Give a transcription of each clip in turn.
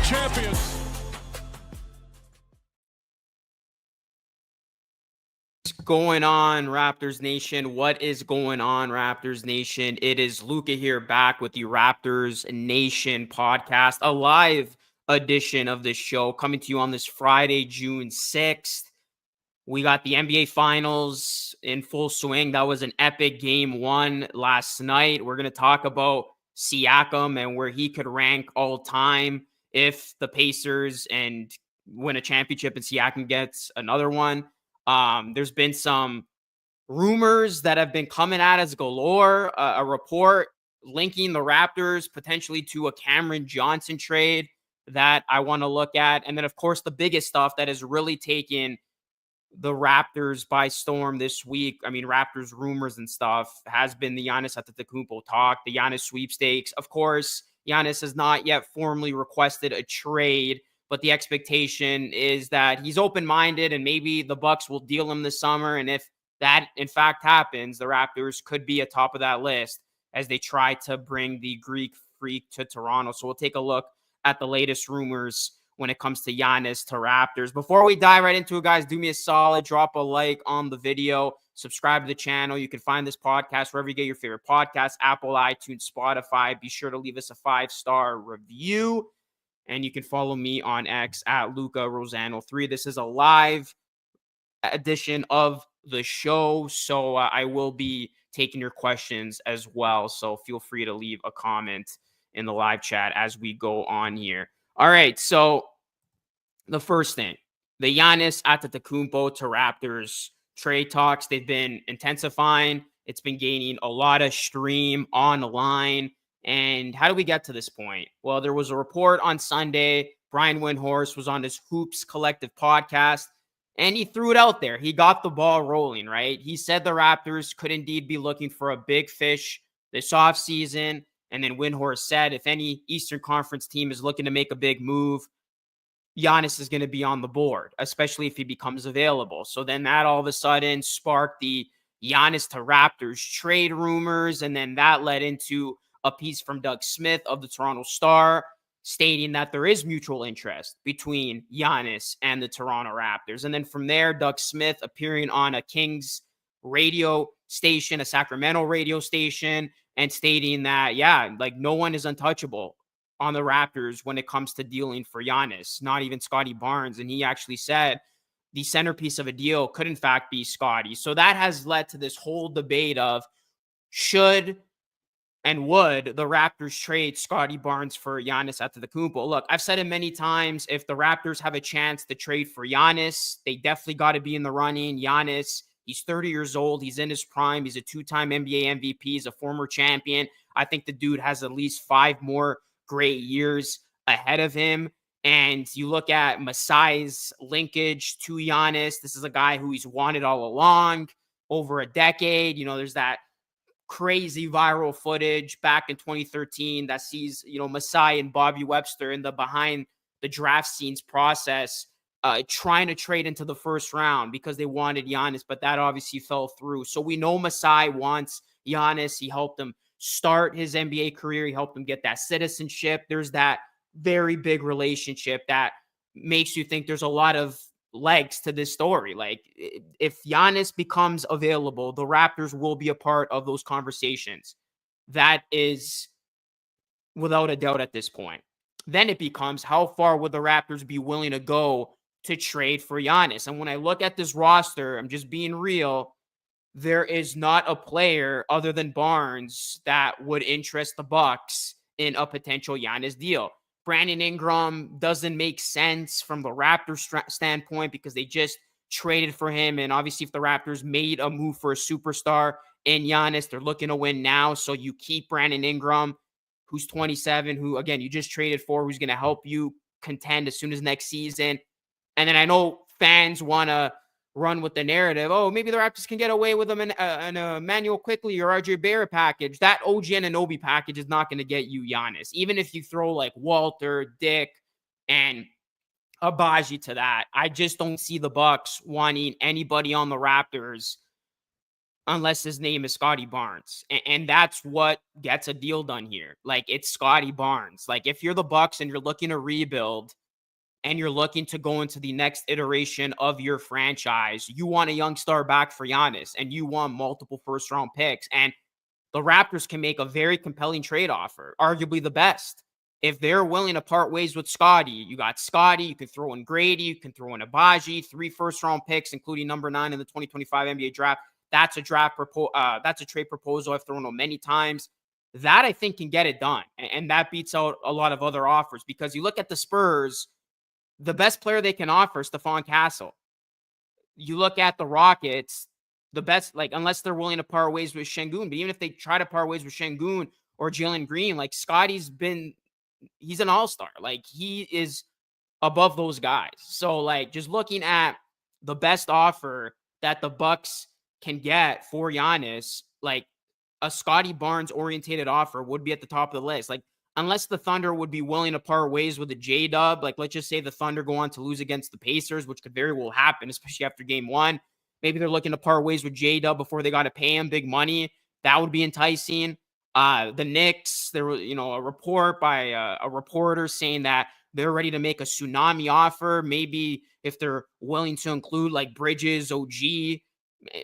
champions. What's going on, Raptors Nation? What is going on, Raptors Nation? It is Luca here, back with the Raptors Nation podcast, a live edition of this show coming to you on this Friday, June 6th. We got the NBA Finals in full swing. That was an epic game one last night. We're going to talk about Siakam and where he could rank all time if the Pacers and win a championship and Siakam gets another one. There's been some rumors that have been coming at us galore. A report linking the Raptors potentially to a Cameron Johnson trade that I want to look at. And then, of course, the biggest stuff that has really taken the Raptors by storm this week. I mean, Raptors rumors and stuff has been the Giannis Antetokounmpo talk, the Giannis sweepstakes. Of course, Giannis has not yet formally requested a trade, but the expectation is that he's open-minded and maybe the Bucks will deal him this summer. And if that in fact happens, the Raptors could be atop of that list as they try to bring the Greek freak to Toronto. So we'll take a look at the latest rumors when it comes to Giannis to Raptors. Before we dive right into it, guys, do me a solid, drop a like on the video, subscribe to the channel. You can find this podcast wherever you get your favorite podcasts, Apple, iTunes, Spotify. Be sure to leave us a 5-star review. And you can follow me on X at Luca Rosano 3. This is a live edition of the show, so I will be taking your questions as well. So feel free to leave a comment in the live chat as we go on here. All right, so the first thing, the Giannis Antetokounmpo to Raptors trade talks, they've been intensifying. It's been gaining a lot of stream online. And how do we get to this point? Well, there was a report on Sunday. Brian Windhorst was on his Hoops Collective podcast, and he threw it out there. He got the ball rolling, right? He said the Raptors could indeed be looking for a big fish this offseason. And then Windhorst said if any Eastern Conference team is looking to make a big move, Giannis is going to be on the board, especially if he becomes available. So then that all of a sudden sparked the Giannis to Raptors trade rumors. And then that led into a piece from Doug Smith of the Toronto Star stating that there is mutual interest between Giannis and the Toronto Raptors. And then from there, Doug Smith appearing on a Kings radio station, a Sacramento radio station, and stating that, yeah, like no one is untouchable on the Raptors when it comes to dealing for Giannis, not even Scotty Barnes. And he actually said the centerpiece of a deal could in fact be Scotty. So that has led to this whole debate of should and would the Raptors trade Scotty Barnes for Giannis Antetokounmpo? Look, I've said it many times. If the Raptors have a chance to trade for Giannis, they definitely got to be in the running. Giannis, he's 30 years old. He's in his prime. He's a 2-time NBA MVP. He's a former champion. I think the dude has at least 5 more great years ahead of him. And you look at Masai's linkage to Giannis. This is a guy who he's wanted all along, over a decade. You know, there's that crazy viral footage back in 2013 that sees, you know, Masai and Bobby Webster in the behind the draft scenes process trying to trade into the first round because they wanted Giannis, but that obviously fell through. So we know Masai wants Giannis. He helped him start his NBA career. He helped him get that citizenship. There's that very big relationship that makes you think there's a lot of legs to this story. Like if Giannis becomes available, the Raptors will be a part of those conversations. That is without a doubt at this point. Then it becomes how far would the Raptors be willing to go to trade for Giannis? And when I look at this roster, I'm just being real. There is not a player other than Barnes that would interest the Bucks in a potential Giannis deal. Brandon Ingram doesn't make sense from the Raptors standpoint because they just traded for him. And obviously, if the Raptors made a move for a superstar in Giannis, they're looking to win now. So you keep Brandon Ingram, who's 27, who, again, you just traded for, who's going to help you contend as soon as next season. And then I know fans want to run with the narrative, oh, maybe the Raptors can get away with them in a Emmanuel Quickley or RJ Barrett package. That OG Anunoby package is not going to get you Giannis. Even if you throw like Walter, Dick, and Abaji to that, I just don't see the Bucks wanting anybody on the Raptors unless his name is Scotty Barnes. And that's what gets a deal done here. Like, it's Scotty Barnes. Like, if you're the Bucks and you're looking to rebuild and you're looking to go into the next iteration of your franchise, you want a young star back for Giannis, and you want multiple first round picks. And the Raptors can make a very compelling trade offer, arguably the best. If they're willing to part ways with Scotty, you got Scotty, you can throw in Grady, you can throw in Abaji, 3 first round picks, including number 9 in the 2025 NBA draft. That's a that's a trade proposal I've thrown on many times. That, I think, can get it done. And that beats out a lot of other offers, because you look at the Spurs, the best player they can offer is Stephon Castle. You look at the Rockets, the best, like, unless they're willing to part ways with Şengün, but even if they try to part ways with Şengün or Jalen Green, like, he's an all-star. Like, he is above those guys. So, like, just looking at the best offer that the Bucks can get for Giannis, like, a Scotty Barnes orientated offer would be at the top of the list. Like, unless the Thunder would be willing to part ways with a J-Dub, like, let's just say the Thunder go on to lose against the Pacers, which could very well happen, especially after game 1. Maybe they're looking to part ways with J-Dub before they got to pay him big money. That would be enticing. The Knicks, there was, a report by a reporter saying that they're ready to make a tsunami offer. Maybe if they're willing to include, like, Bridges, OG,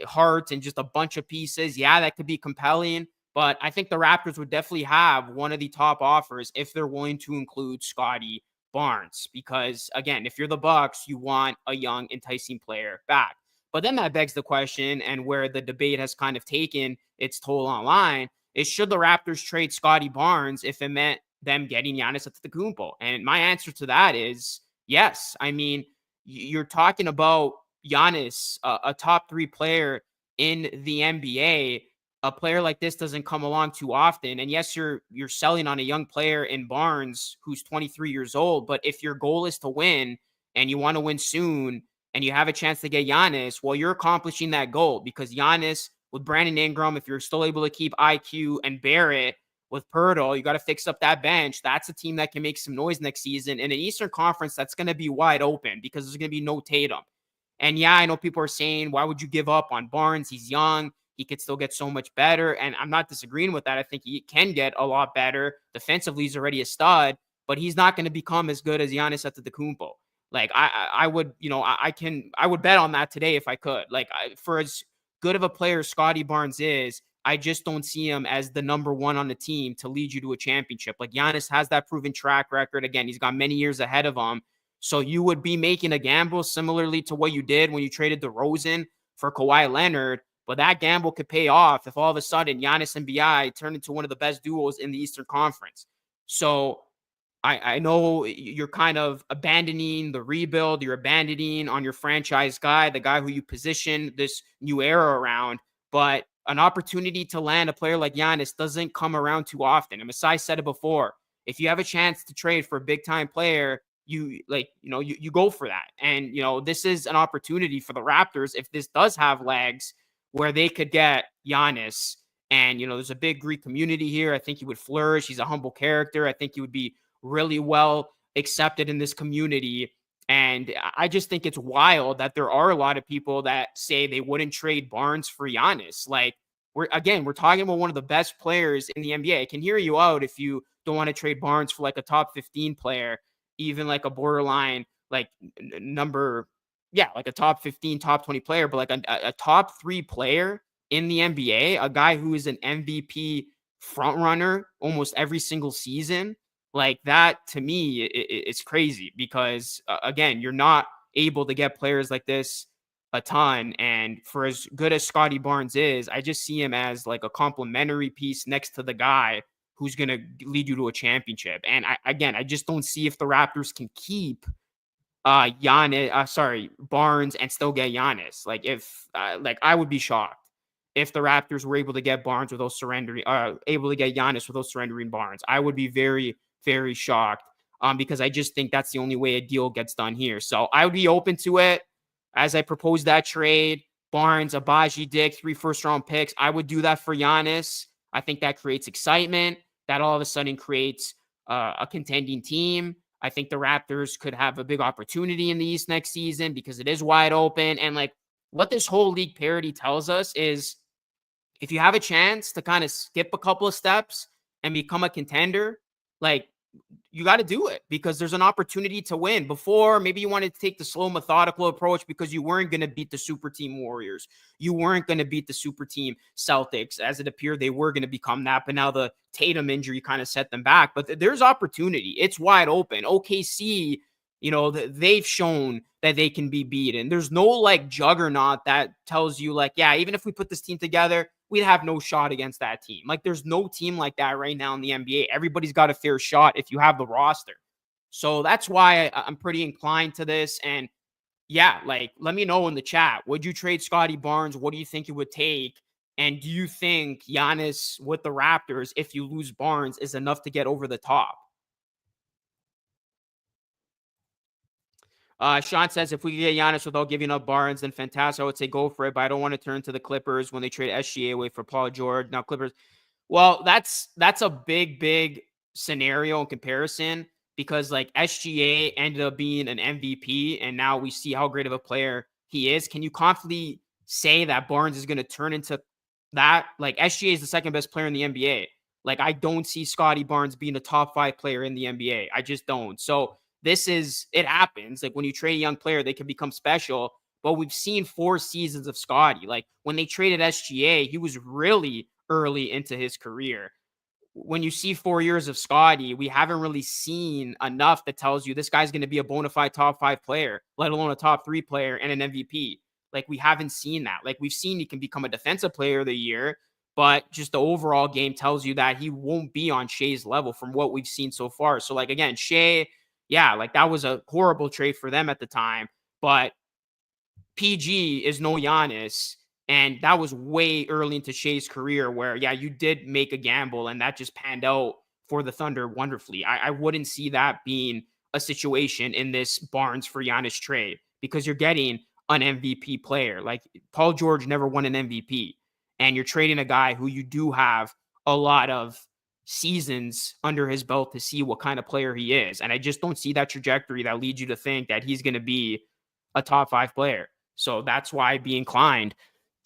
Hart, and just a bunch of pieces, yeah, that could be compelling. But I think the Raptors would definitely have one of the top offers if they're willing to include Scotty Barnes. Because, again, if you're the Bucks, you want a young, enticing player back. But then that begs the question, and where the debate has kind of taken its toll online, is should the Raptors trade Scotty Barnes if it meant them getting Giannis Antetokounmpo? And my answer to that is yes. I mean, you're talking about Giannis, a top 3 player in the NBA. A player like this doesn't come along too often. And yes, you're selling on a young player in Barnes who's 23 years old. But if your goal is to win and you want to win soon and you have a chance to get Giannis, well, you're accomplishing that goal, because Giannis with Brandon Ingram, if you're still able to keep IQ and Barrett with Pirtle, you got to fix up that bench. That's a team that can make some noise next season. In an Eastern Conference that's going to be wide open because there's going to be no Tatum. And yeah, I know people are saying, why would you give up on Barnes? He's young. He could still get so much better. And I'm not disagreeing with that. I think he can get a lot better. Defensively, he's already a stud, but he's not going to become as good as Giannis Antetokounmpo. Like, I would, I would bet on that today if I could. Like, for as good of a player Scotty Barnes is, I just don't see him as the number 1 on the team to lead you to a championship. Like, Giannis has that proven track record. Again, he's got many years ahead of him. So you would be making a gamble similarly to what you did when you traded DeRozan for Kawhi Leonard. But that gamble could pay off if all of a sudden Giannis and BI turn into one of the best duos in the Eastern Conference. So I know you're kind of abandoning the rebuild. You're abandoning on your franchise guy, the guy who you position this new era around. But an opportunity to land a player like Giannis doesn't come around too often. And Masai said it before. If you have a chance to trade for a big time player, you go for that. And, this is an opportunity for the Raptors, if this does have legs, where they could get Giannis. And, there's a big Greek community here. I think he would flourish. He's a humble character. I think he would be really well accepted in this community. And I just think it's wild that there are a lot of people that say they wouldn't trade Barnes for Giannis. Like, we're talking about one of the best players in the NBA. I can hear you out if you don't want to trade Barnes for like a top 15 player, even like a borderline, like like a top 15, top 20 player, but like a top 3 player in the NBA, a guy who is an MVP front runner almost every single season. Like, that to me, it's crazy, because again, you're not able to get players like this a ton. And for as good as Scotty Barnes is, I just see him as like a complementary piece next to the guy who's going to lead you to a championship. And I just don't see if the Raptors can keep Barnes and still get Giannis. Like, if I would be shocked if the Raptors were able to get Barnes without surrendering, able to get Giannis without surrendering Barnes. I would be very, very shocked, because I just think that's the only way a deal gets done here. So I would be open to it as I propose that trade. Barnes, Abaji, Dick, 3 first-round picks. I would do that for Giannis. I think that creates excitement. That all of a sudden creates a contending team. I think the Raptors could have a big opportunity in the East next season because it is wide open. And like, what this whole league parity tells us is if you have a chance to kind of skip a couple of steps and become a contender, like, you got to do it because there's an opportunity to win. Before, maybe you wanted to take the slow, methodical approach because you weren't going to beat the super team Warriors. You weren't going to beat the super team Celtics, as it appeared they were going to become that. But now the Tatum injury kind of set them back. But there's opportunity. It's wide open. OKC, they've shown that they can be beaten. There's no like juggernaut that tells you like, yeah, even if we put this team together, we'd have no shot against that team. Like, there's no team like that right now in the NBA. Everybody's got a fair shot if you have the roster. So that's why I'm pretty inclined to this. And yeah, like, let me know in the chat. Would you trade Scotty Barnes? What do you think it would take? And do you think Giannis with the Raptors, if you lose Barnes, is enough to get over the top? Sean says, if we could get Giannis without giving up Barnes, then fantastic. I would say go for it, but I don't want to turn to the Clippers when they trade SGA away for Paul George. Now, Clippers, well, that's a big scenario in comparison because like SGA ended up being an MVP, and now we see how great of a player he is. Can you confidently say that Barnes is going to turn into that? Like, SGA is the second best player in the NBA. Like, I don't see Scotty Barnes being a top 5 player in the NBA. I just don't. So it happens. Like, when you trade a young player, they can become special. But we've seen 4 seasons of Scotty. Like, when they traded SGA, he was really early into his career. When you see 4 years of Scotty, we haven't really seen enough that tells you this guy's going to be a bona fide top 5 player, let alone a top 3 player and an MVP. Like, we haven't seen that. Like, we've seen he can become a defensive player of the year, but just the overall game tells you that he won't be on Shea's level from what we've seen so far. So, like, again, Shea, yeah, like, that was a horrible trade for them at the time, but PG is no Giannis. And that was way early into Shea's career where, yeah, you did make a gamble and that just panned out for the Thunder wonderfully. I wouldn't see that being a situation in this Barnes for Giannis trade because you're getting an MVP player. Like, Paul George never won an MVP. And you're trading a guy who you do have a lot of seasons under his belt to see what kind of player he is. And I just don't see that trajectory that leads you to think that he's going to be a top 5 player. So that's why I'd be inclined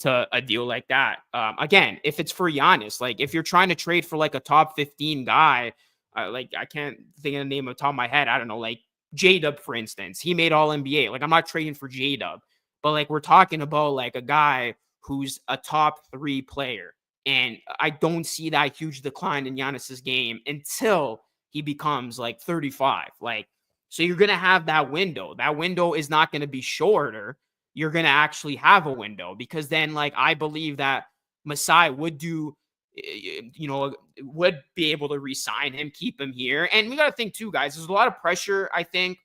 to a deal like that. Again, if it's for Giannis, like, if you're trying to trade for like a top 15 guy, like, I can't think of the name off the top of my head. I don't know, like J-Dub, for instance. He made all NBA. Like, I'm not trading for J-Dub, but like, we're talking about like a guy who's a top 3 player. And I don't see that huge decline in Giannis's game until he becomes like 35. Like, so you're going to have that window. That window is not going to be shorter. You're going to actually have a window because then, like, I believe that Masai would would be able to re-sign him, keep him here. And we got to think too, guys, there's a lot of pressure, I think,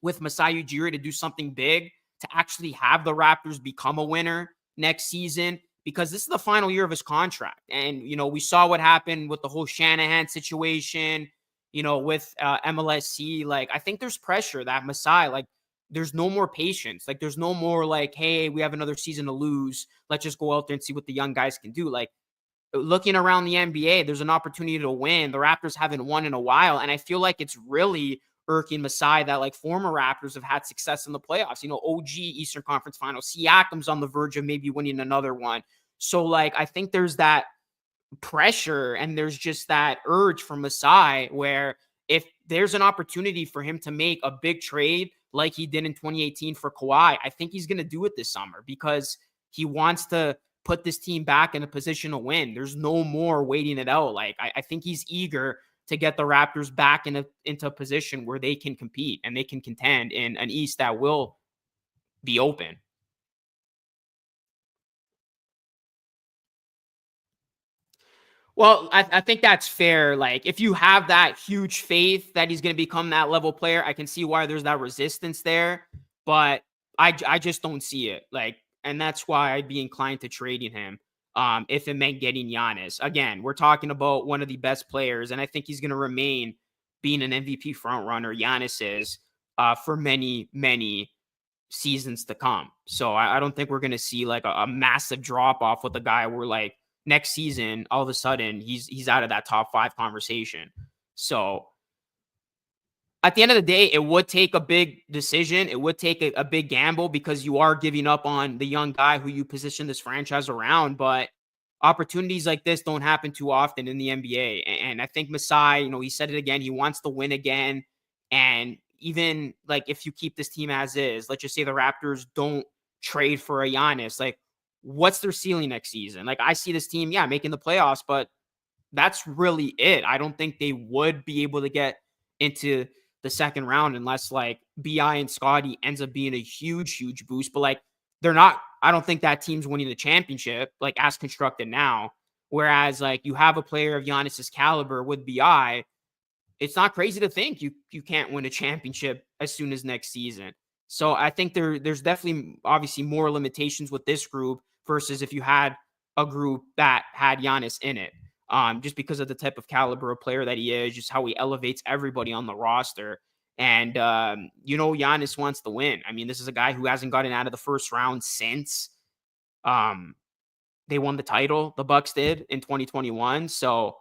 with Masai Ujiri to do something big, to actually have the Raptors become a winner next season, because this is the final year of his contract. And, we saw what happened with the whole Shanahan situation, with MLSC. Like, I think there's pressure that Masai, like, there's no more patience. Like, there's no more like, hey, we have another season to lose. Let's just go out there and see what the young guys can do. Like, looking around the NBA, there's an opportunity to win. The Raptors haven't won in a while. And I feel like it's really irking Masai that like former Raptors have had success in the playoffs. OG Eastern Conference Finals. Siakam's on the verge of maybe winning another one. So, like, I think there's that pressure and there's just that urge from Masai where if there's an opportunity for him to make a big trade like he did in 2018 for Kawhi, I think he's going to do it this summer because he wants to put this team back in a position to win. There's no more waiting it out. Like, I think he's eager to get the Raptors back into a position where they can compete and they can contend in an East that will be open. Well, I think that's fair. Like, if you have that huge faith that he's going to become that level player, I can see why there's that resistance there. But I just don't see it. Like, and that's why I'd be inclined to trading him if it meant getting Giannis. Again, we're talking about one of the best players, and I think he's going to remain being an MVP frontrunner. Giannis is for many, many seasons to come. So I don't think we're going to see like a massive drop off with a guy where like next season, all of a sudden he's out of that top 5 conversation. So at the end of the day, it would take a big decision. It would take a big gamble because you are giving up on the young guy who you position this franchise around. But opportunities like this don't happen too often in the NBA. And I think Masai, he said it again. He wants to win again. And even like if you keep this team as is, let's just say the Raptors don't trade for a Giannis, like what's their ceiling next season? Like I see this team, yeah, making the playoffs, but that's really it. I don't think they would be able to get into the second round unless like BI and Scotty ends up being a huge, huge boost. But like they're not, I don't think that team's winning the championship, like as constructed now. Whereas like you have a player of Giannis's caliber with BI, it's not crazy to think you can't win a championship as soon as next season. So I think there's definitely obviously more limitations with this group versus if you had a group that had Giannis in it. Just because of the type of caliber of player that he is, just how he elevates everybody on the roster. And Giannis wants to win. I mean, this is a guy who hasn't gotten out of the first round since um they won the title. The Bucks did in 2021. So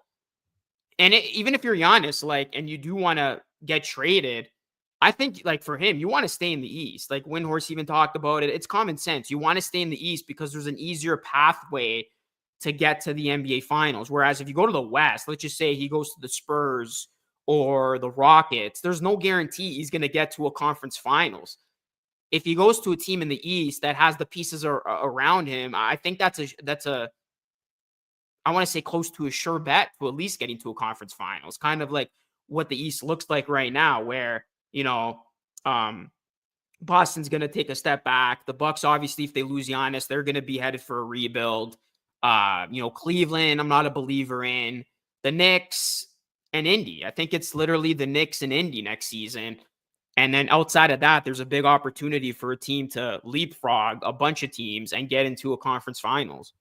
and even if you're Giannis, like, and you do want to get traded, I think, like, for him, you want to stay in the East. Like, Windhorse even talked about it. It's common sense. You want to stay in the East because there's an easier pathway to get to the NBA Finals. Whereas if you go to the West, let's just say he goes to the Spurs or the Rockets, there's no guarantee he's going to get to a conference finals. If he goes to a team in the East that has the pieces around him, I think that's a I want to say close to a sure bet to at least getting to a conference finals, kind of like what the East looks like right now, where, um, Boston's going to take a step back. The Bucks, obviously, if they lose Giannis, they're going to be headed for a rebuild. Cleveland, I'm not a believer in. The Knicks and Indy. I think it's literally the Knicks and Indy next season. And then outside of that, there's a big opportunity for a team to leapfrog a bunch of teams and get into a conference finals.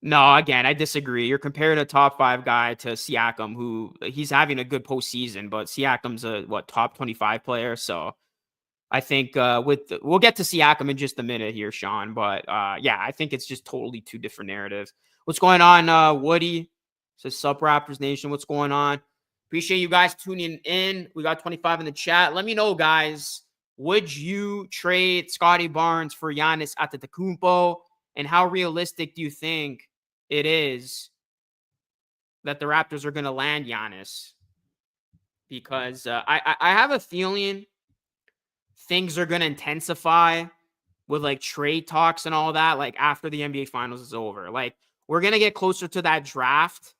No, again, I disagree. You're comparing a top 5 guy to Siakam, who he's having a good postseason, but Siakam's a top 25 player. So I think we'll get to Siakam in just a minute here, Sean. But yeah, I think it's just totally two different narratives. What's going on, Woody? Says Sup Raptors Nation. What's going on? Appreciate you guys tuning in. We got 25 in the chat. Let me know, guys. Would you trade Scotty Barnes for Giannis Antetokounmpo? And how realistic do you think it is that the Raptors are going to land Giannis? Because I have a feeling things are going to intensify with like trade talks and all that, like after the NBA Finals is over. Like we're going to get closer to that draft.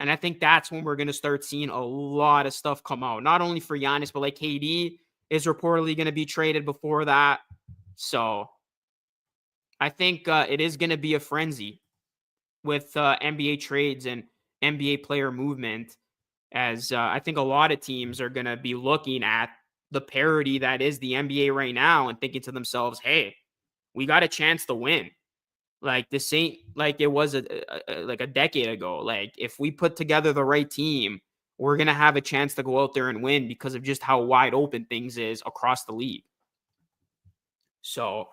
And I think that's when we're going to start seeing a lot of stuff come out, not only for Giannis, but like KD is reportedly going to be traded before that. So I think it is going to be a frenzy with NBA trades and NBA player movement, as I think a lot of teams are going to be looking at the parity that is the NBA right now and thinking to themselves, hey, we got a chance to win. Like this ain't like it was like a decade ago. Like if we put together the right team, we're going to have a chance to go out there and win because of just how wide open things is across the league. So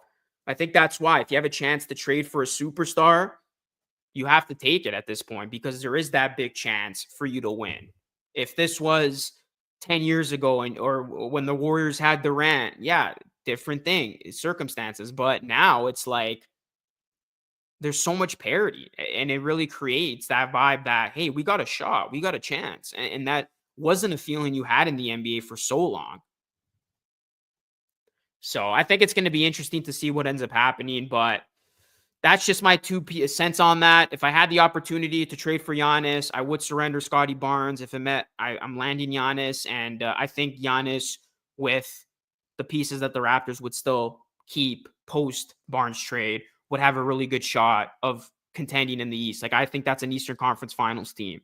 I think that's why if you have a chance to trade for a superstar, you have to take it at this point because there is that big chance for you to win. If this was 10 years ago or when the Warriors had Durant, yeah, different thing, circumstances. But now it's like there's so much parity and it really creates that vibe that, hey, we got a shot, we got a chance. And that wasn't a feeling you had in the NBA for so long. So I think it's going to be interesting to see what ends up happening. But that's just my 2 cents on that. If I had the opportunity to trade for Giannis, I would surrender Scotty Barnes. If it meant I'm landing Giannis, and I think Giannis with the pieces that the Raptors would still keep post Barnes trade would have a really good shot of contending in the East. Like I think that's an Eastern Conference Finals team.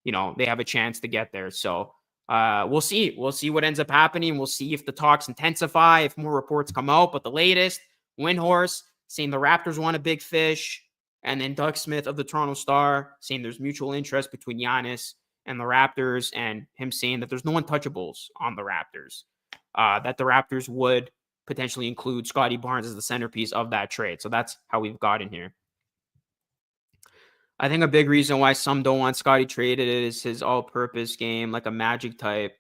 They have a chance to get there. So we'll see. We'll see what ends up happening. We'll see if the talks intensify, if more reports come out. But the latest, Windhorse saying the Raptors want a big fish. And then Doug Smith of the Toronto Star saying there's mutual interest between Giannis and the Raptors, and him saying that there's no untouchables on the Raptors. That the Raptors would potentially include Scotty Barnes as the centerpiece of that trade. So that's how we've gotten here. I think a big reason why some don't want Scotty traded is his all-purpose game, like a Magic type.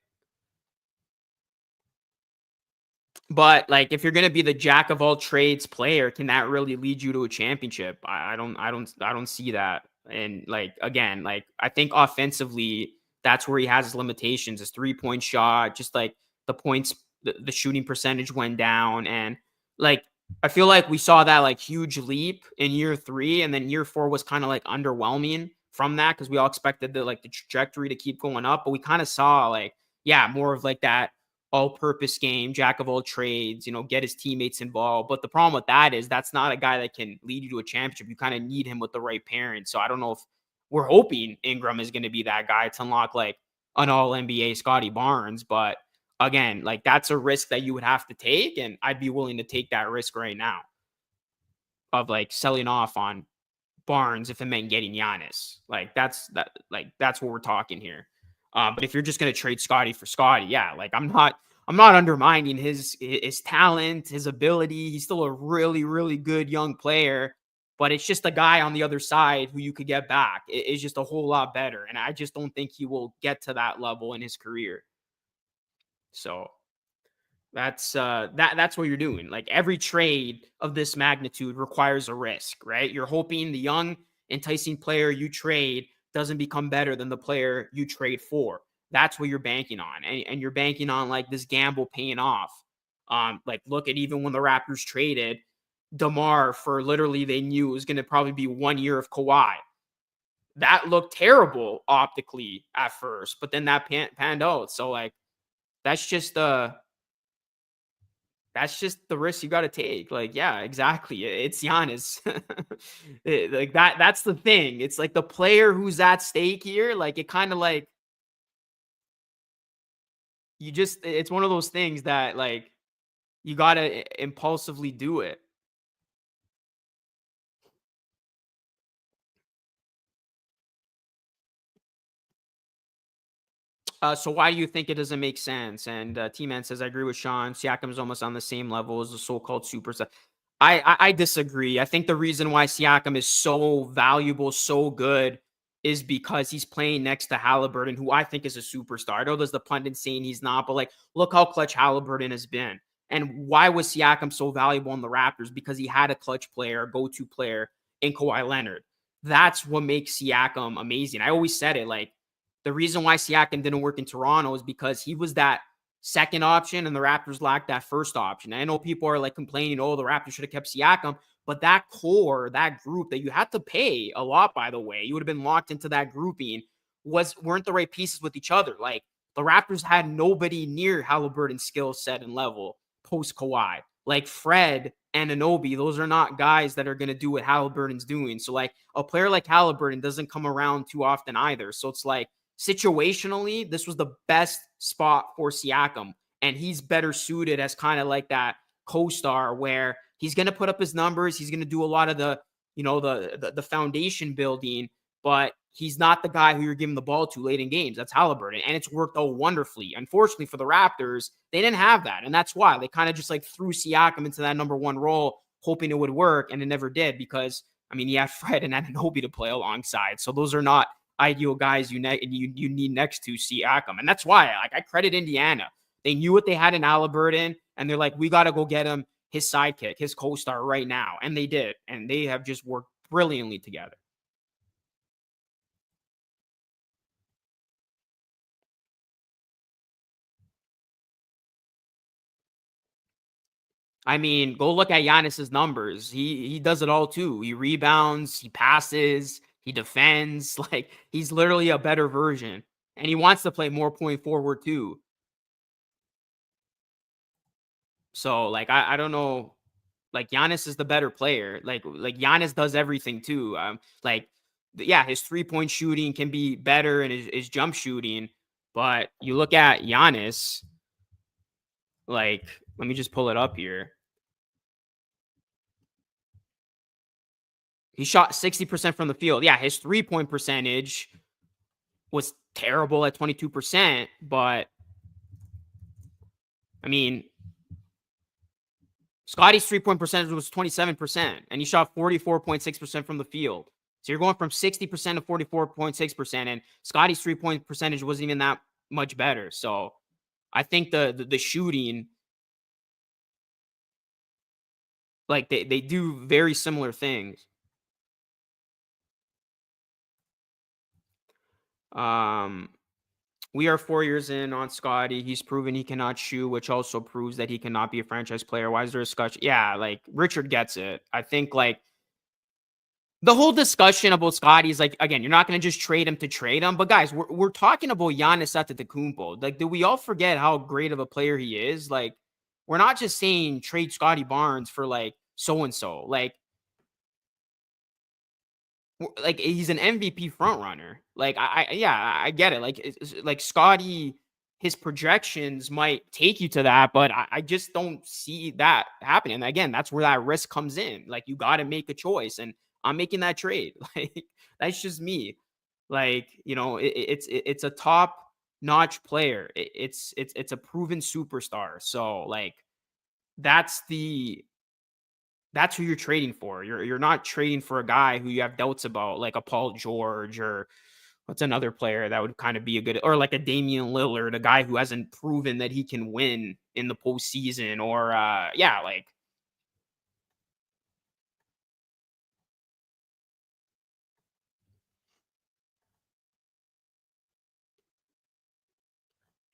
But like, if you're gonna be the jack of all trades player, can that really lead you to a championship? I don't see that. And like, again, like I think offensively, that's where he has his limitations. His 3-point shot, just like the points, the shooting percentage went down, and like I feel like we saw that like huge leap in year 3, and then year 4 was kind of like underwhelming from that because we all expected the trajectory to keep going up, but we kind of saw like, yeah, more of like that all-purpose game, jack of all trades, get his teammates involved. But the problem with that is that's not a guy that can lead you to a championship. You kind of need him with the right parents. So I don't know if we're hoping Ingram is going to be that guy to unlock like an all NBA Scotty Barnes. But again, like that's a risk that you would have to take. And I'd be willing to take that risk right now of like selling off on Barnes if it meant getting Giannis. That's what we're talking here. But if you're just gonna trade Scotty for Scotty, yeah, like I'm not undermining his talent, his ability. He's still a really, really good young player, but it's just a guy on the other side who you could get back. It's just a whole lot better. And I just don't think he will get to that level in his career. So that's what you're doing. Like every trade of this magnitude requires a risk, right? You're hoping the young, enticing player you trade doesn't become better than the player you trade for. That's what you're banking on. And you're banking on like this gamble paying off. Like look at even when the Raptors traded DeMar for literally they knew it was going to probably be 1 year of Kawhi. That looked terrible optically at first, but then that panned out. So like that's just the risk you got to take. Like, yeah, exactly. It's Giannis. Like that's the thing. It's like the player who's at stake here. Like it kind of like it's one of those things that like you got to impulsively do it. So why do you think it doesn't make sense? And T-Man says, I agree with Sean. Siakam is almost on the same level as the so-called superstar. I disagree. I think the reason why Siakam is so valuable, so good, is because he's playing next to Halliburton, who I think is a superstar. I know there's the pundit saying he's not, but like, look how clutch Halliburton has been. And why was Siakam so valuable in the Raptors? Because he had a clutch player, a go-to player in Kawhi Leonard. That's what makes Siakam amazing. I always said it, like, the reason why Siakam didn't work in Toronto is because he was that second option and the Raptors lacked that first option. I know people are like complaining, oh, the Raptors should have kept Siakam, but that core, that group that you had to pay a lot, by the way, you would have been locked into that grouping, weren't the right pieces with each other. Like the Raptors had nobody near Halliburton's skill set and level post Kawhi. Like Fred and Anunoby, those are not guys that are going to do what Halliburton's doing. So like a player like Halliburton doesn't come around too often either. So it's like situationally, this was the best spot for Siakam. And he's better suited as kind of like that co-star where he's going to put up his numbers. He's going to do a lot of the foundation building, but he's not the guy who you're giving the ball to late in games. That's Halliburton. And it's worked out wonderfully. Unfortunately for the Raptors, they didn't have that. And that's why they kind of just like threw Siakam into that number one role, hoping it would work. And it never did because, I mean, you had Fred and Anunoby to play alongside. So those are not ideal guys you need next to Siakam. And that's why I credit Indiana. They knew what they had in Halliburton, and they're like, we got to go get him his sidekick, his co-star right now. And they did. And they have just worked brilliantly together. I mean, go look at Giannis's numbers. He does it all too. He rebounds, he passes, he defends. Like he's literally a better version. And he wants to play more point forward too. So like I don't know. Like Giannis is the better player. Like Giannis does everything too. Like yeah, his 3-point shooting can be better and his jump shooting. But you look at Giannis, like let me just pull it up here. He shot 60% from the field. Yeah, his 3-point percentage was terrible at 22%, but I mean, Scotty's 3-point percentage was 27%, and he shot 44.6% from the field. So you're going from 60% to 44.6%, and Scotty's 3-point percentage wasn't even that much better. So I think the shooting Like they do very similar things. Um, we are 4 years in on Scotty. He's proven he cannot shoot, which also proves that he cannot be a franchise player. Why is there a discussion? Yeah, like Richard gets it. I think like the whole discussion about Scotty is like, again, you're not going to just trade him to trade him. But guys, we're talking about Giannis Antetokounmpo. Like, do we all forget how great of a player he is? Like, we're not just saying trade Scotty Barnes for like so and so. Like he's an MVP front runner. Like yeah, I get it. Like like Scotty, his projections might take you to that, but I just don't see that happening. And again, that's where that risk comes in. Like you got to make a choice, and I'm making that trade. Like that's just me. Like it's a top notch player. It's a proven superstar. So like that's the that's who you're trading for. You're not trading for a guy who you have doubts about, like a Paul George or what's another player that would kind of be a good, or like a Damian Lillard, a guy who hasn't proven that he can win in the postseason, or yeah, like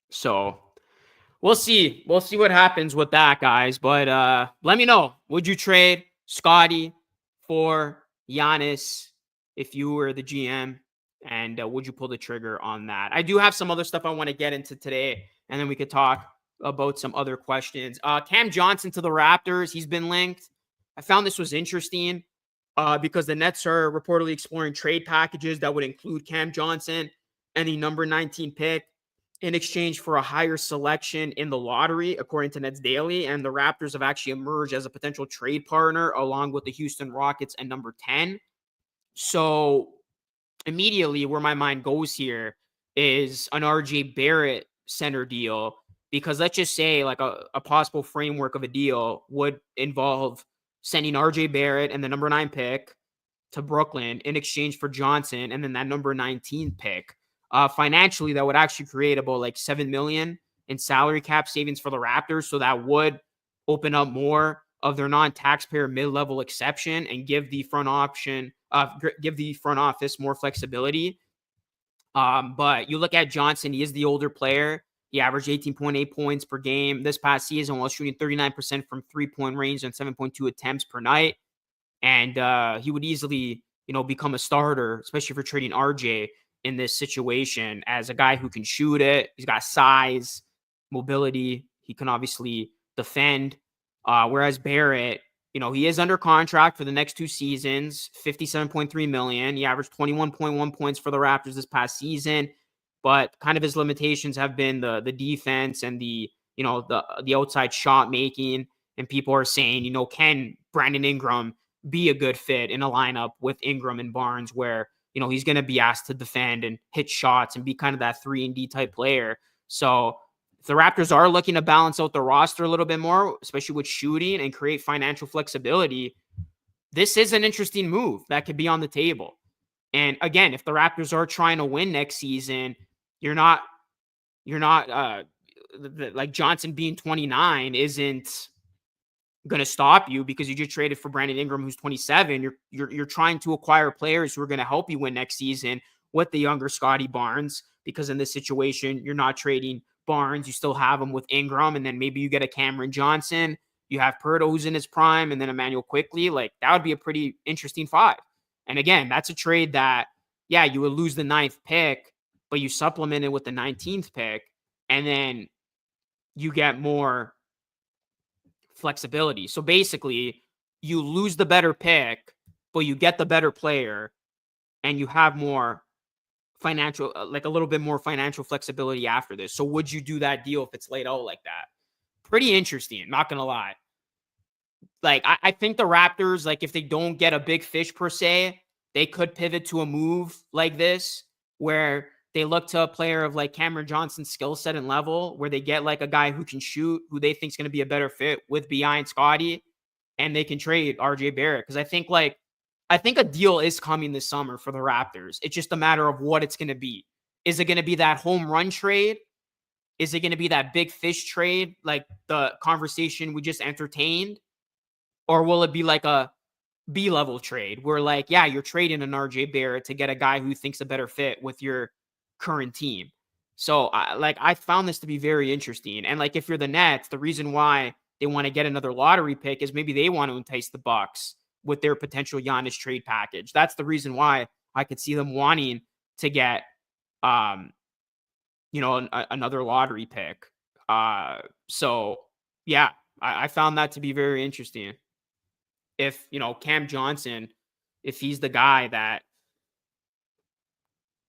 so. We'll see. We'll see what happens with that, guys. But let me know. Would you trade Scotty for Giannis if you were the GM? And would you pull the trigger on that? I do have some other stuff I want to get into today, and then we could talk about some other questions. Cam Johnson to the Raptors. He's been linked. I found this was interesting because the Nets are reportedly exploring trade packages that would include Cam Johnson and the number 19 pick in exchange for a higher selection in the lottery, according to Nets Daily. And the Raptors have actually emerged as a potential trade partner along with the Houston Rockets and number 10. So immediately where my mind goes here is an RJ Barrett center deal, because let's just say like a possible framework of a deal would involve sending RJ Barrett and the number 9 pick to Brooklyn in exchange for Johnson and then that number 19 pick. Financially, that would actually create about like 7 million in salary cap savings for the Raptors. So that would open up more of their non-taxpayer mid-level exception and give the give the front office more flexibility. But you look at Johnson, he is the older player. He averaged 18.8 points per game this past season while shooting 39% from 3-point range and 7.2 attempts per night. And he would easily, become a starter, especially for trading RJ in this situation, as a guy who can shoot it. He's got size, mobility. He can obviously defend. Whereas Barrett, he is under contract for the next 2 seasons, 57.3 million. He averaged 21.1 points for the Raptors this past season, but kind of his limitations have been the defense and the outside shot making. And people are saying, can Brandon Ingram be a good fit in a lineup with Ingram and Barnes, where he's going to be asked to defend and hit shots and be kind of that 3-and-D type player. So if the Raptors are looking to balance out the roster a little bit more, especially with shooting, and create financial flexibility, this is an interesting move that could be on the table. And again, if the Raptors are trying to win next season, you're not like Johnson being 29 isn't going to stop you because you just traded for Brandon Ingram, who's 27. You're trying to acquire players who are going to help you win next season with the younger Scotty Barnes, because in this situation, you're not trading Barnes. You still have him with Ingram, and then maybe you get a Cameron Johnson. You have Pirtle, who's in his prime, and then Emmanuel Quickly. Like, that would be a pretty interesting 5. And again, that's a trade that, yeah, you would lose the 9th pick, but you supplement it with the 19th pick, and then you get more flexibility. So basically, you lose the better pick, but you get the better player, and you have more financial, like a little bit more financial flexibility after this. So would you do that deal if it's laid out like that? Pretty interesting, not gonna lie. Like I think the Raptors, like if they don't get a big fish per se, they could pivot to a move like this where they look to a player of like Cameron Johnson's skill set and level, where they get like a guy who can shoot, who they think is going to be a better fit with BI and Scotty, and they can trade RJ Barrett. Because I think a deal is coming this summer for the Raptors. It's just a matter of what it's going to be. Is it going to be that home run trade? Is it going to be that big fish trade, like the conversation we just entertained? Or will it be like a B-level trade where, like, yeah, you're trading an RJ Barrett to get a guy who thinks a better fit with your current team? So, I found this to be very interesting. And like, if you're the Nets, the reason why they want to get another lottery pick is maybe they want to entice the Bucks with their potential Giannis trade package. That's the reason why I could see them wanting to get, um, another lottery pick. So yeah, I found that to be very interesting. If, Cam Johnson, if he's the guy that,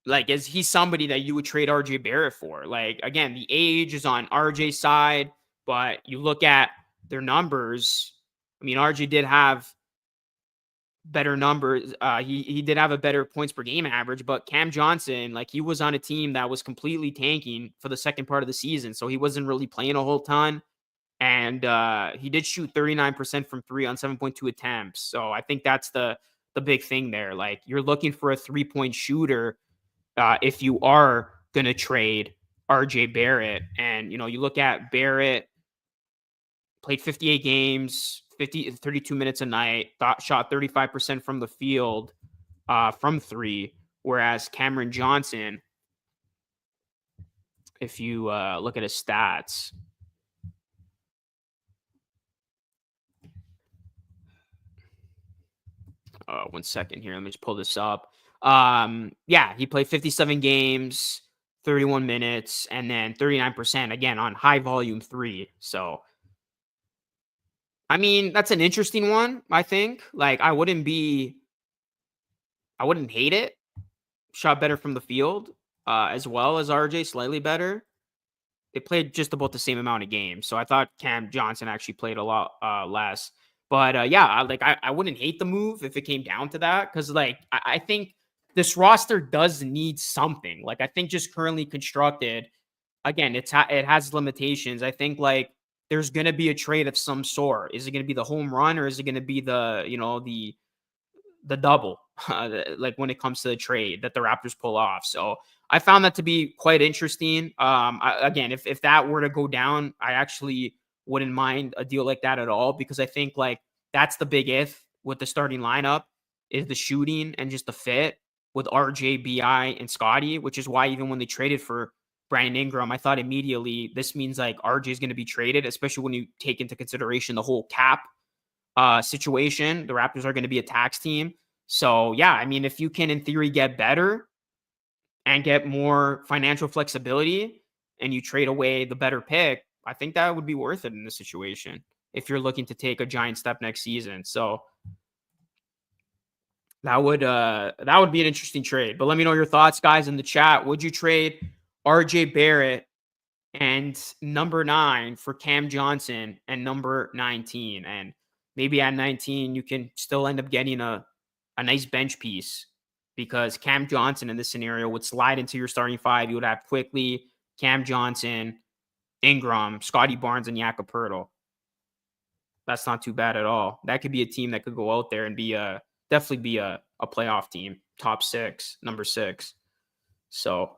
like, is he somebody that you would trade RJ Barrett for? Like, again, the age is on RJ's side, but you look at their numbers. I mean, RJ did have better numbers. He did have a better points per game average, but Cam Johnson, like, he was on a team that was completely tanking for the second part of the season, so he wasn't really playing a whole ton. And he did shoot 39% from three on 7.2 attempts. So I think that's the big thing there. Like, you're looking for a 3-point shooter if you are going to trade RJ Barrett. And, you look at Barrett, played 58 games, 32 minutes a night, shot 35% from the field from three. Whereas Cameron Johnson, if you look at his stats, 1 second here. Let me just pull this up. Yeah, he played 57 games, 31 minutes, and then 39% again on high volume three. So, I mean, that's an interesting one, I think. Like, I wouldn't hate it. Shot better from the field, as well as RJ, slightly better. They played just about the same amount of games. So I thought Cam Johnson actually played a lot less. But yeah, I wouldn't hate the move if it came down to that. Because, like, I think this roster does need something. Like, I think just currently constructed, again, it has limitations. I think, like, there's going to be a trade of some sort. Is it going to be the home run, or is it going to be the double, like, when it comes to the trade that the Raptors pull off? So I found that to be quite interesting. Again, if that were to go down, I actually wouldn't mind a deal like that at all, because I think, like, that's the big if with the starting lineup is the shooting and just the fit with RJ, BI, and Scotty, which is why even when they traded for Brandon Ingram, I thought immediately this means, like, RJ is going to be traded, especially when you take into consideration the whole cap situation. The Raptors are going to be a tax team. So yeah, I mean, if you can in theory get better and get more financial flexibility and you trade away the better pick, I think that would be worth it in this situation if you're looking to take a giant step next season. So that would be an interesting trade. But let me know your thoughts, guys, in the chat. Would you trade RJ Barrett and number 9 for Cam Johnson and number 19? And maybe at 19, you can still end up getting a nice bench piece, because Cam Johnson in this scenario would slide into your starting five. You would have Quickly, Cam Johnson, Ingram, Scotty Barnes, and Jakob Poeltl. That's not too bad at all. That could be a team that could go out there and definitely be a playoff team, top 6, number 6. So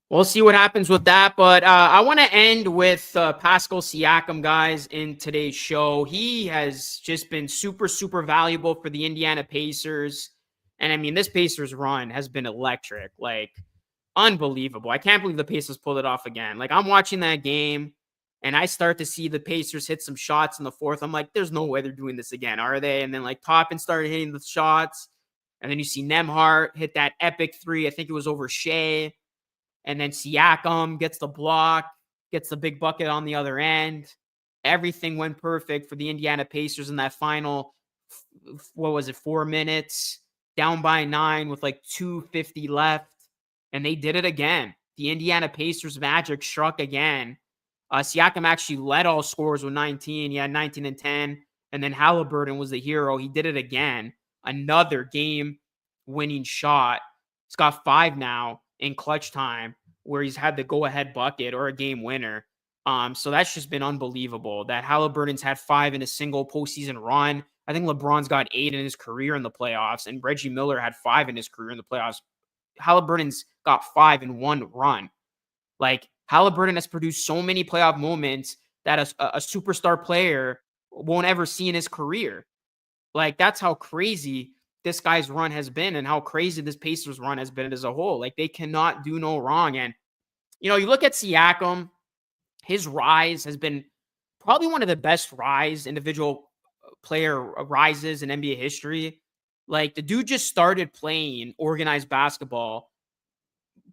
we'll see what happens with that. But I want to end with Pascal Siakam, guys, in today's show. He has just been super, super valuable for the Indiana Pacers. And I mean, this Pacers run has been electric, like, unbelievable. I can't believe the Pacers pulled it off again. Like, I'm watching that game and I start to see the Pacers hit some shots in the fourth. I'm like, there's no way they're doing this again, are they? And then, like, Toppin started hitting the shots. And then you see Nembhard hit that epic three. I think it was over Shea. And then Siakam gets the block, gets the big bucket on the other end. Everything went perfect for the Indiana Pacers in that final, 4 minutes, down by 9 with like 2:50 left. And they did it again. The Indiana Pacers magic struck again. Siakam actually led all scorers with 19. He had 19 and 10. And then Halliburton was the hero. He did it again. Another game-winning shot. He's got 5 now in clutch time, where he's had the go-ahead bucket or a game winner. So that's just been unbelievable. That Halliburton's had 5 in a single postseason run. I think LeBron's got 8 in his career in the playoffs, and Reggie Miller had 5 in his career in the playoffs. Halliburton's got 5 in one run. Like, Halliburton has produced so many playoff moments that a superstar player won't ever see in his career. Like, that's how crazy this guy's run has been and how crazy this Pacers run has been as a whole. Like, they cannot do no wrong. And, you look at Siakam, his rise has been probably one of the best individual player rises in NBA history. Like, the dude just started playing organized basketball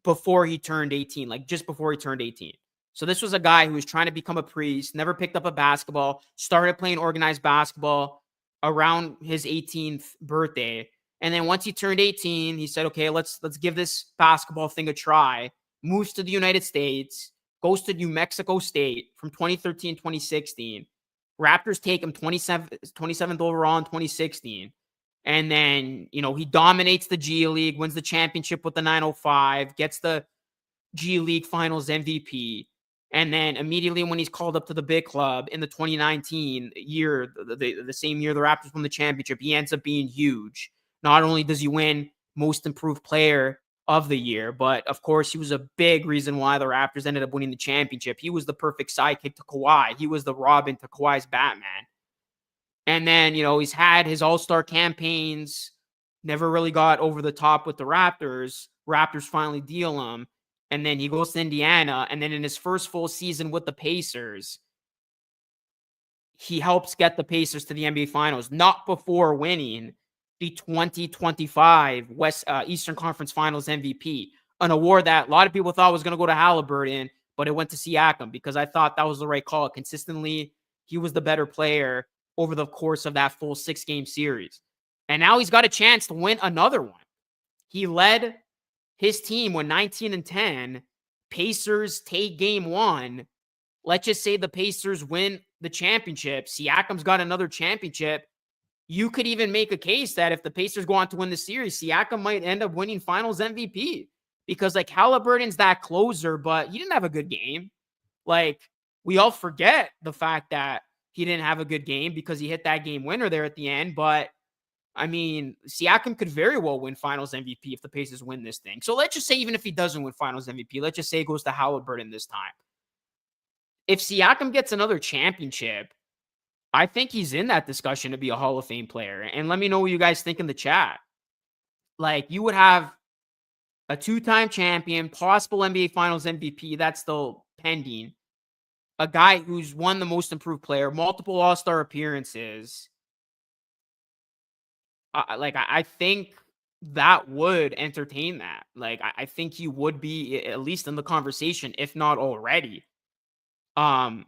before he turned 18, like just before he turned 18. So this was a guy who was trying to become a priest, never picked up a basketball, started playing organized basketball around his 18th birthday. And then once he turned 18, he said, okay, let's give this basketball thing a try. Moves to the United States, goes to New Mexico State from 2013, 2016. Raptors take him 27th overall in 2016. And then, he dominates the G League, wins the championship with the 905, gets the G League Finals MVP. And then immediately when he's called up to the big club in the 2019 year, the same year the Raptors won the championship, he ends up being huge. Not only does he win Most Improved Player of the year, but of course he was a big reason why the Raptors ended up winning the championship. He was the perfect sidekick to Kawhi. He was the Robin to Kawhi's Batman. And then, he's had his all-star campaigns, never really got over the top with the Raptors. Raptors finally deal him. And then he goes to Indiana. And then in his first full season with the Pacers, he helps get the Pacers to the NBA Finals, not before winning the 2025 Eastern Conference Finals MVP, an award that a lot of people thought was going to go to Halliburton, but it went to Siakam because I thought that was the right call. Consistently, he was the better player over the course of that full 6-game series. And now he's got a chance to win another one. He led his team when 19-10. Pacers take game 1. Let's just say the Pacers win the championship. Siakam's got another championship. You could even make a case that if the Pacers go on to win the series, Siakam might end up winning Finals MVP because like Halliburton's that closer, but he didn't have a good game. Like, we all forget the fact that he didn't have a good game because he hit that game winner there at the end. But I mean, Siakam could very well win Finals MVP if the Pacers win this thing. So let's just say even if he doesn't win Finals MVP, let's just say it goes to Halliburton this time. If Siakam gets another championship, I think he's in that discussion to be a Hall of Fame player. And let me know what you guys think in the chat. Like, you would have a 2-time champion, possible NBA Finals MVP, that's still pending. A guy who's won the Most Improved Player, multiple All-Star appearances. I think that would entertain that. Like, I think he would be at least in the conversation, if not already. And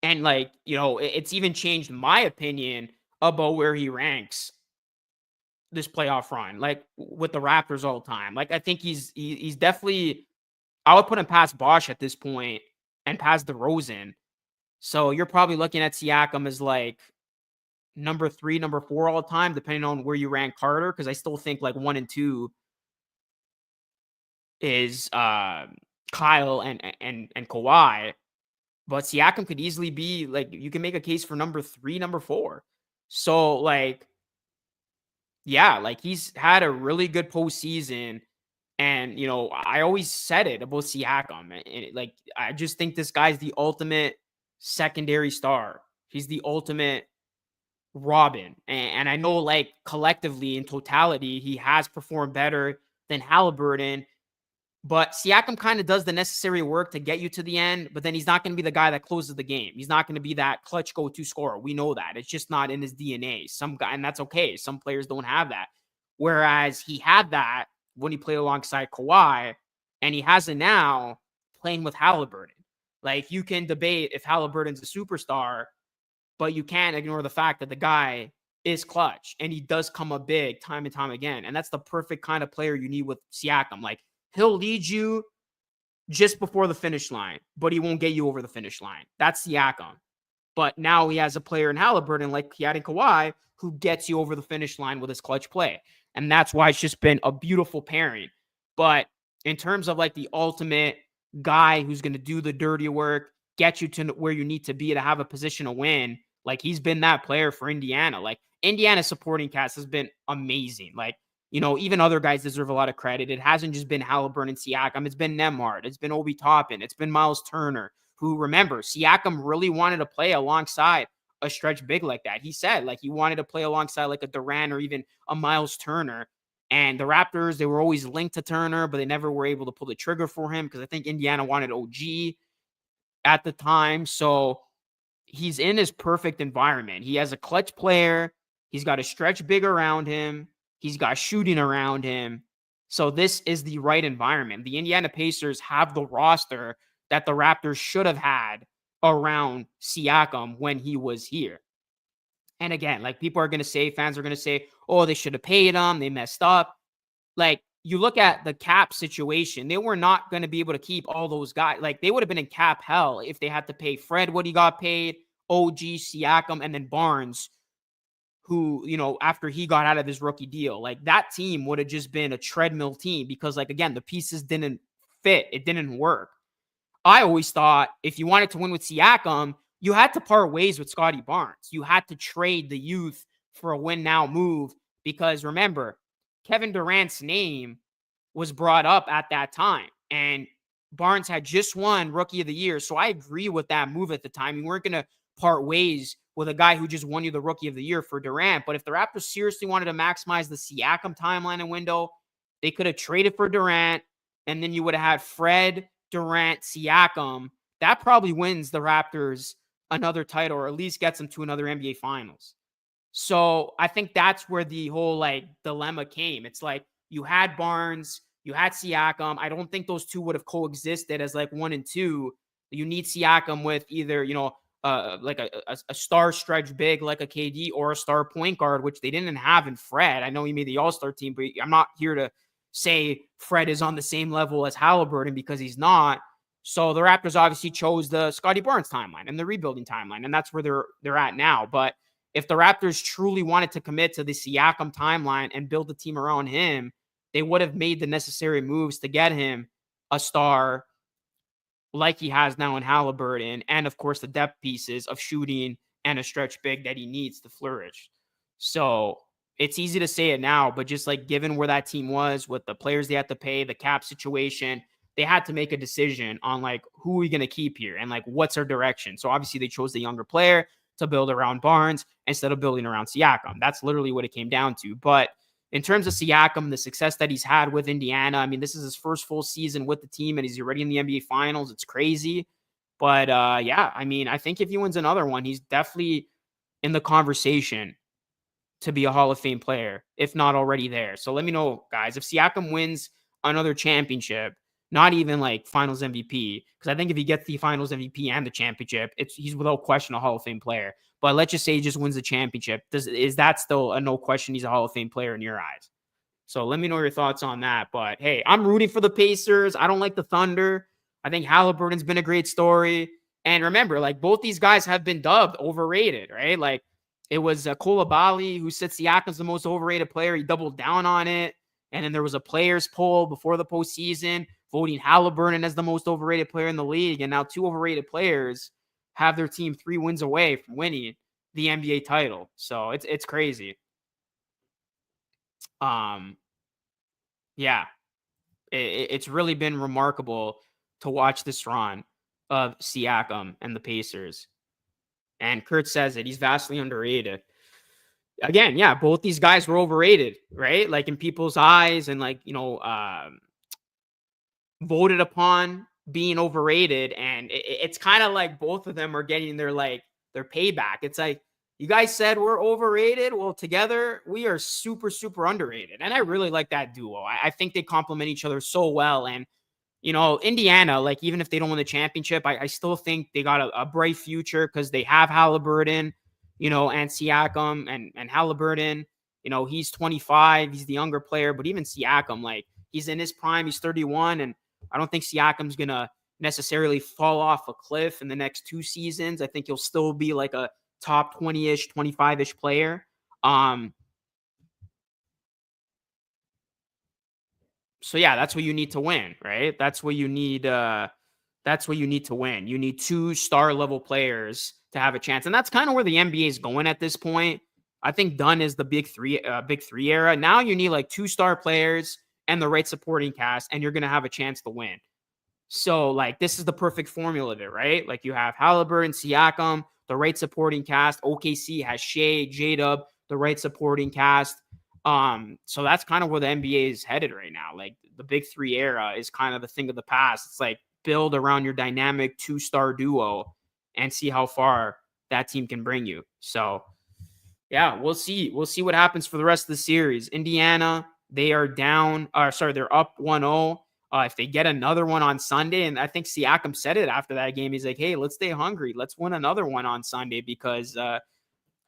like, it's even changed my opinion about where he ranks this playoff run, like with the Raptors all the time. Like, I think he's definitely, I would put him past Bosch at this point and past DeRozan. So you're probably looking at Siakam as like number 3, number 4 all the time, depending on where you rank Carter. Cause I still think like 1 and 2 is Kyle and Kawhi. But Siakam could easily be like, you can make a case for number 3, number 4. So like, yeah, like he's had a really good postseason. And, I always said it about Siakam. And like, I just think this guy's the ultimate secondary star. He's the ultimate Robin. And I know like collectively in totality, he has performed better than Halliburton. But Siakam kind of does the necessary work to get you to the end, but then he's not going to be the guy that closes the game. He's not going to be that clutch go-to scorer. We know that. It's just not in his DNA. And that's okay. Some players don't have that. Whereas he had that when he played alongside Kawhi, and he has it now playing with Halliburton. Like, you can debate if Halliburton's a superstar, but you can't ignore the fact that the guy is clutch, and he does come up big time and time again. And that's the perfect kind of player you need with Siakam. Like, he'll lead you just before the finish line, but he won't get you over the finish line. That's Siakam. But now he has a player in Halliburton like he had in Kawhi who gets you over the finish line with his clutch play. And that's why it's just been a beautiful pairing. But in terms of like the ultimate guy who's going to do the dirty work, get you to where you need to be to have a position to win, like he's been that player for Indiana. Like, Indiana's supporting cast has been amazing. Like, even other guys deserve a lot of credit. It hasn't just been Halliburton and Siakam. It's been Nembhard. It's been Obi Toppin. It's been Miles Turner, who, remember, Siakam really wanted to play alongside a stretch big like that. He said like he wanted to play alongside like a Durant or even a Miles Turner. And the Raptors, they were always linked to Turner, but they never were able to pull the trigger for him because I think Indiana wanted OG at the time. So he's in his perfect environment. He has a clutch player. He's got a stretch big around him. He's got shooting around him. So this is the right environment. The Indiana Pacers have the roster that the Raptors should have had around Siakam when he was here. And again, like people are going to say, fans are going to say, oh, they should have paid him. They messed up. Like you look at the cap situation, they were not going to be able to keep all those guys. Like they would have been in cap hell if they had to pay Fred what he got paid, OG, Siakam, and then Barnes, who, you know, after he got out of his rookie deal. Like that team would have just been a treadmill team because, like, again, the pieces didn't fit. It didn't work. I always thought if you wanted to win with Siakam, you had to part ways with Scotty Barnes. You had to trade the youth for a win now move because remember, Kevin Durant's name was brought up at that time and Barnes had just won Rookie of the Year. So I agree with that move at the time. You weren't going to part ways with a guy who just won you the Rookie of the Year for Durant. But if the Raptors seriously wanted to maximize the Siakam timeline and window, they could have traded for Durant and then you would have had Fred, Durant, Siakam. That probably wins the Raptors another title or at least gets them to another NBA Finals. So I think that's where the whole like dilemma came. It's like you had Barnes, you had Siakam. I don't think those two would have coexisted as like 1 and 2. You need Siakam with either, you know, like a star stretch big like a KD or a star point guard, which they didn't have in Fred. I know he made the All-Star team, but I'm not here to say Fred is on the same level as Halliburton because he's not. So the Raptors obviously chose the Scotty Barnes timeline and the rebuilding timeline, and that's where they're at now. But if the Raptors truly wanted to commit to the Siakam timeline and build the team around him, they would have made the necessary moves to get him a star like he has now in Halliburton, and of course the depth pieces of shooting and a stretch big that he needs to flourish. So it's easy to say it now, but just like given where that team was with the players they had to pay, the cap situation, they had to make a decision on like who are we going to keep here and like what's our direction. So obviously they chose the younger player to build around Barnes instead of building around Siakam. That's literally what it came down to. But in terms of Siakam, the success that he's had with Indiana, I mean, this is his first full season with the team and he's already in the NBA Finals. It's crazy. But yeah, I mean, I think if he wins another one, he's definitely in the conversation to be a Hall of Fame player, if not already there. So let me know, guys, if Siakam wins another championship, not even like Finals MVP, because I think if he gets the Finals MVP and the championship, he's without question a Hall of Fame player. But let's just say he just wins the championship. Is that still a no question he's a Hall of Fame player in your eyes? So let me know your thoughts on that. But hey, I'm rooting for the Pacers. I don't like the Thunder. I think Halliburton's been a great story. And remember, like both these guys have been dubbed overrated, right? Like it was Coulibaly who said Siakam's the most overrated player. He doubled down on it. And then there was a players poll before the postseason voting Halliburton as the most overrated player in the league. And now two overrated players have their team 3 wins away from winning the NBA title. So it's crazy. Yeah, it's really been remarkable to watch this run of Siakam and the Pacers. And Kurt says it. He's vastly underrated. Again, yeah, both these guys were overrated, right? Like in people's eyes and like, you know, voted upon being overrated. And it's kind of like both of them are getting their payback. It's like, you guys said we're overrated. Well, together we are super, super underrated. And I really like that duo. I think they complement each other so well. And, you know, Indiana, like even if they don't win the championship, I still think they got a bright future because they have Halliburton, you know, and Siakam and Halliburton, you know, he's 25. He's the younger player. But even Siakam, like he's in his prime. He's 31. And I don't think Siakam's going to necessarily fall off a cliff in the next 2 seasons. I think he'll still be like a top 20-ish, 25-ish player. So yeah, that's what you need to win, right? That's what you need. That's what you need to win. You need 2 star level players to have a chance. And that's kind of where the NBA is going at this point. I think done is the big three era. Now you need like 2 star players and the right supporting cast, and you're going to have a chance to win. So, like, this is the perfect formula of it, right? Like, you have Halliburton, Siakam, the right supporting cast. OKC has Shea, J-Dub, the right supporting cast. So that's kind of where the NBA is headed right now. Like, the big three era is kind of the thing of the past. It's like build around your dynamic two-star duo and see how far that team can bring you. So, yeah, we'll see. We'll see what happens for the rest of the series. Indiana, they are down. They're up 1-0. If they get another one on Sunday, and I think Siakam said it after that game, he's like, hey, let's stay hungry. Let's win another one on Sunday because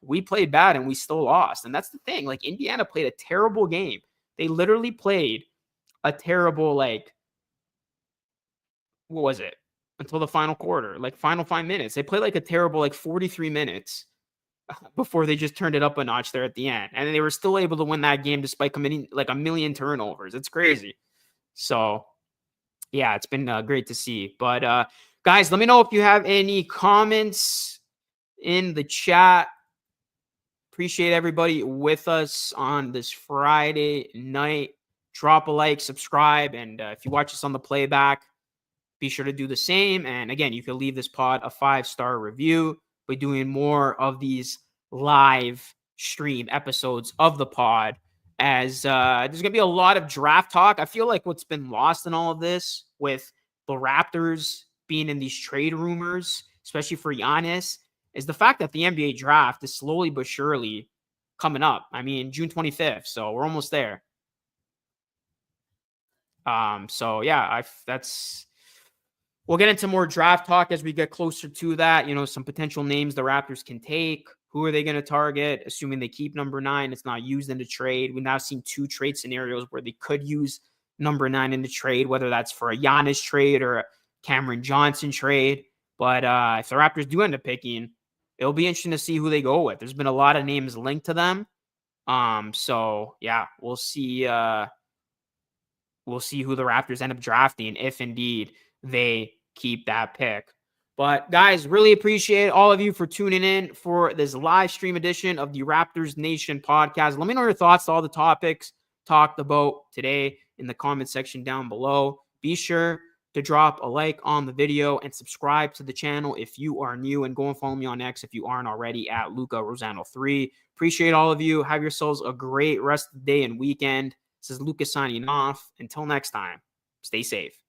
we played bad and we still lost. And that's the thing. Like, Indiana played a terrible game. They literally played a terrible, like, what was it? Until the final quarter, like final 5 minutes. They played like a terrible, like 43 minutes before they just turned it up a notch there at the end. And they were still able to win that game despite committing like a million turnovers. It's crazy. So, yeah, it's been great to see. But, guys, let me know if you have any comments in the chat. Appreciate everybody with us on this Friday night. Drop a like, subscribe, and if you watch us on the playback, be sure to do the same. And again, you can leave this pod a 5-star review. We're doing more of these live stream episodes of the pod as there's going to be a lot of draft talk. I feel like what's been lost in all of this with the Raptors being in these trade rumors, especially for Giannis, is the fact that the NBA draft is slowly but surely coming up. I mean, June 25th, so we're almost there. So yeah, we'll get into more draft talk as we get closer to that. You know, some potential names the Raptors can take. Who are they going to target? Assuming they keep number 9, it's not used in the trade. We've now seen 2 trade scenarios where they could use number 9 in the trade, whether that's for a Giannis trade or a Cameron Johnson trade. But if the Raptors do end up picking, it'll be interesting to see who they go with. There's been a lot of names linked to them. So yeah, we'll see. We'll see who the Raptors end up drafting if indeed they keep that pick. But guys, really appreciate all of you for tuning in for this live stream edition of the Raptors Nation podcast. Let me know your thoughts to all the topics talked about today in the comment section down below. Be sure to drop a like on the video and subscribe to the channel if you are new, and go and follow me on X if you aren't already at Luca Rosano 3. Appreciate all of you. Have yourselves a great rest of the day and weekend. This is Lucas signing off. Until next time, stay safe.